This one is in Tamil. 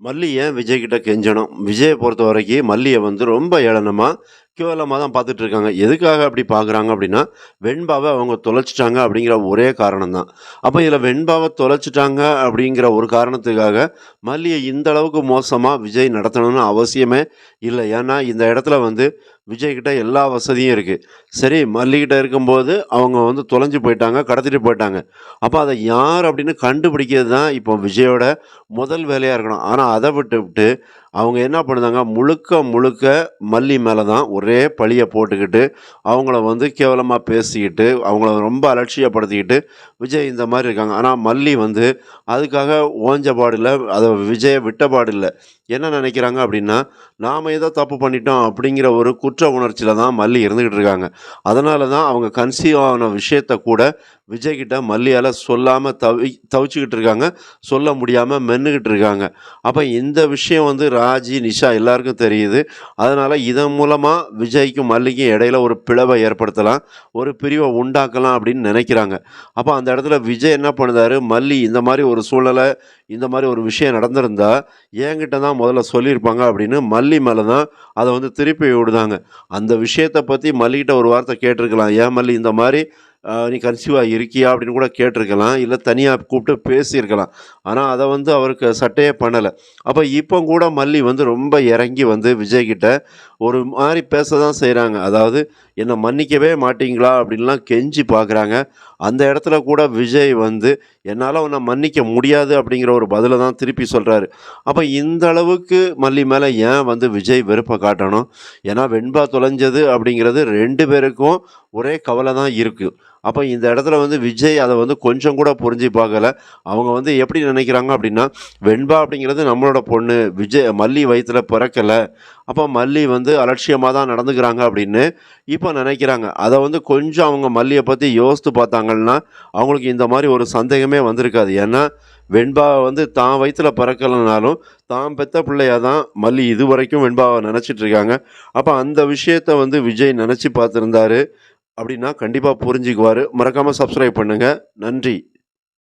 மல்லி ஏன் விஜய் கிட்ட கெஞ்சணும்? விஜய பொறுத்தவரைக்கும் மல்லிய வந்து ரொம்ப ஏளனமா, கேவலமா தான் பார்த்துட்டு இருக்காங்க. எதுக்காக அப்படி பார்க்குறாங்க அப்படின்னா, வெண்பாவ அவங்க தொலைச்சுட்டாங்க அப்படிங்கிற ஒரே காரணம் தான். அப்ப இதில வெண்பாவ தொலைச்சுட்டாங்க அப்படிங்கிற ஒரு காரணத்துக்காக, மல்லிய இந்த அளவுக்கு மோசமா விஜய் நடத்தணும்னு அவசியமே இல்ல. ஏன்னா, இந்த இடத்துல வந்து விஜய் கிட்ட எல்லா வசதியும் இருக்கு. சரி மல்லி கிட்ட இருக்கும்போது அவங்க வந்து தொலைஞ்சு போயிட்டாங்க, கடத்திட்டு போயிட்டாங்க. அப்ப அத யார் அப்படின்னு கண்டுபிடிக்கிறது தான் இப்போ விஜயோட முதல் வேலையா இருக்கணும். ஆனா அத விட்டுப்புட்டு, அவங்க என்ன பண்ணுதாங்க, முழுக்க முழுக்க மல்லி மேல தான் ஒரே பழிய போட்டுக்கிட்டு, அவங்கள வந்து கேவலமா பேசிக்கிட்டு, அவங்கள ரொம்ப அலட்சியப்படுத்திக்கிட்டு, விஜய் இந்த மாரி இருக்காங்க. ஆனா மல்லி வந்து அதுக்காக ஓஞ்ச பாடில்ல, அத விஜய விட்ட பாடில்ல. என்ன நெனைக்கிறாங்க அப்டின்னா, நாம ஏதோ தப்பு பண்ணிட்டோம் அப்படிங்கிற ஒரு குற்ற உணர்ச்சியில தான் மல்லி இருந்துகிட்டு இருக்காங்க. அதனால தான் அவங்க கன்சீவ் ஆன விஷயத்த கூட விஜய் கிட்ட மல்லியால சொல்லாம தவிச்சுக்கிட்டு இருக்காங்க. சொல்ல முடியாம மென்னுகிட்டு இருக்காங்க. அப்ப இந்த விஷயம் வந்து ராஜி, நிஷா எல்லாருக்கும் தெரியுது. அதனால இதன் மூலமா விஜய்க்கும், மல்லிக்கும் இடையில ஒரு பிளவ ஏற்படுத்தலாம். ஒரு பிரிவ உண்டாக்கலாம் அப்படின்னு நெனைக்கிறாங்க. அப்ப அந்த இடத்துல விஜய் என்ன பண்ணுதாரு, மல்லி இந்த மாரி ஒரு சூழ்நிலை, இந்த மாரி ஒரு விஷயம் நடந்திருந்தா, என்கிட்ட தான் முதல்ல சொல்லியிருப்பாங்க அப்படின்னு மல்லி மேல தான் அத வந்து திருப்பி விடுதாங்க. அந்த விஷயத்த பத்தி மல்லிகிட்ட ஒரு வார்த்தை கேட்டிருக்கலாம். "ஏன் மல்லி இந்த மாரி நீ கன்சீவா இருக்கியா?" அப்படின்னு கூட கேட்டிருக்கலாம். இல்ல தனியா கூப்பிட்டு பேசியிருக்கலாம். ஆனா அத வந்து அவருக்கு சட்டையே பண்ணல. அப்ப இப்போ கூட மல்லி வந்து ரொம்ப இறங்கி வந்து விஜய் கிட்ட ஒரு மாரி பேச தான் செய்றாங்க. அதாவது "என்ன மன்னிக்கவே மாட்டீங்களா?" அப்படின்லாம் கெஞ்சி பார்க்குறாங்க. அந்த இடத்துல கூட விஜய் வந்து "என்னால உன்ன மன்னிக்க முடியாது" அப்படிங்கிற ஒரு பதில தான் திருப்பி சொல்றாரு. அப்ப இந்த அளவுக்கு மல்லி மேல ஏன் வந்து விஜய் வெறுப்ப காட்டணும்? ஏன்னா வெண்பா தொலைஞ்சது அப்படிங்கிறது 2 பேருக்கும் ஒரே கவல தான் இருக்கு. அப்ப இந்த இடத்துல வந்து விஜய் அத வந்து கொஞ்சம் கூட புரிஞ்சு பார்க்கல. அவங்க வந்து எப்படி நினைக்கிறாங்க அப்படின்னா, வெண்பா அப்படிங்கிறது நம்மளோட பொண்ணு. மல்லி வயித்துல பிறக்கல. அப்ப மல்லி வந்து அலட்சியமா தான் நடந்துக்கிறாங்க அப்படின்னு இப்ப நினைக்கிறாங்க. அத வந்து கொஞ்சம் அவங்க மல்லிய பத்தி யோசித்து பார்த்தாங்கன்னா, அவங்களுக்கு இந்த மாரி ஒரு சந்தேகமே வந்திருக்காது. ஏன்னா, வெண்பா வந்து தான் வயித்துல பிறக்கலனாலும், தான் பெத்த பிள்ளையா தான் மல்லி இதுவரைக்கும் வெண்பாவ நெனச்சிட்டு இருக்காங்க. அப்ப அந்த விஷயத்த வந்து விஜய் நெனச்சு பார்த்திருந்தாரு அப்படின்னா, கண்டிப்பா புரிஞ்சுக்குவாரு. மறக்காம சப்ஸ்கிரைப் பண்ணுங்க. நன்றி.